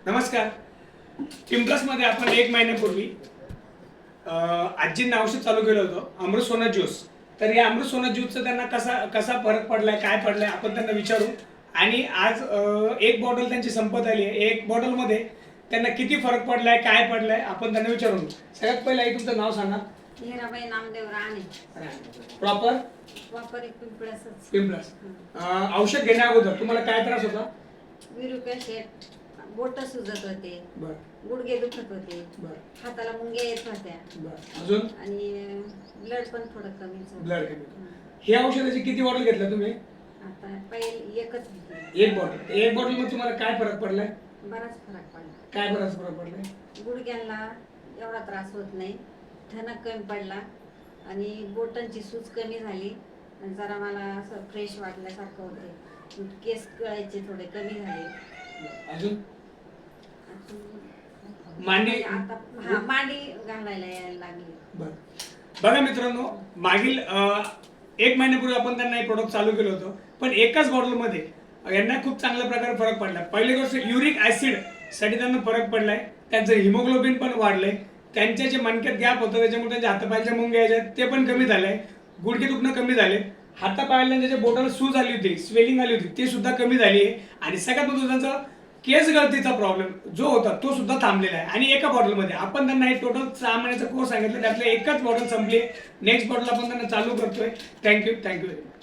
नमस्कार. पिंपळस मध्ये आपण 1 महिन्यापूर्वी आजींना औषध चालू केलं होतं अमृत सोना ज्यूस. तर या अमृत सोना ज्यूसचा त्यांना कसा फरक पडलाय, काय पडलाय आपण त्यांना विचारू. आणि आज एक बॉटल त्यांची संपत आली आहे. एक बॉटल मध्ये त्यांना किती फरक पडलाय, काय पडलाय आपण त्यांना विचारू. सगळ्यात पहिला आई तुमचं नाव सांगा. हिराबाई नामदेव राणे. प्रॉपर पिंपळसच. पिंपळस. औषध घेण्या अगोदर तुम्हाला काय त्रास होता? विरुका शेट, बोट सुजत होते, बर गुडघे दुखत होते, बर हाताला मुंग्या येत होत्या बर अजून आणि ब्लड पण थोडं कमीच होतं. ब्लड कमी. हे औषधाची किती बॉटल घेतल्या तुम्ही? आता पहिले एकच घेतली. एक बॉटल मध्ये तुम्हाला काय फरक पडलाय? बराच फरक पडला. काय बराच फरक पडलाय? गुडघ्यांना एवढा त्रास होत नाही, ठणक कमी पडला आणि बोटांची सूज कमी झाली आणि जरा मला असं फ्रेश वाटल्यासारखं होते. केस गळायचे थोडे कमी झाले. अजून मांडी आता हा मांडी घालायला यायला लागली. बघा मित्रांनो, मागील 1 महिन्यापूर्वी आपण त्यांना हे प्रोडक्ट चालू केलं होतं, पण एकाच बॉटल मध्ये यांना खूप चांगल्या प्रकारे फरक पडला. पहिली गोष्ट, युरिक ऍसिड साठी त्यांना फरक पडलाय. त्यांचं हिमोग्लोबिन पण वाढलंय. त्यांच्या जे मणक्यात गॅप होतं त्याच्यामुळे त्यांच्या हातापायाच्या मुंग्या यायच्या ते पण कमी झालंय. गुडघे दुखणं कमी झाले. हातापायाला ज्याच्या बोटाला सूज आली होती, स्वेलिंग आली होती, ते सुद्धा कमी झाली आहे. आणि सगळ्यात महत्त्वाचं त्यांचा केस गळतीचा प्रॉब्लेम जो होता तो सुद्धा थांबलेला आहे. आणि एका बॉटलमध्ये आपण त्यांना हे टोटल 6 महिन्याचा कोर्स सांगितलं, त्यातले एकच बॉटल संपली. नेक्स्ट बॉटल आपण त्यांना चालू करतोय. Thank you very much.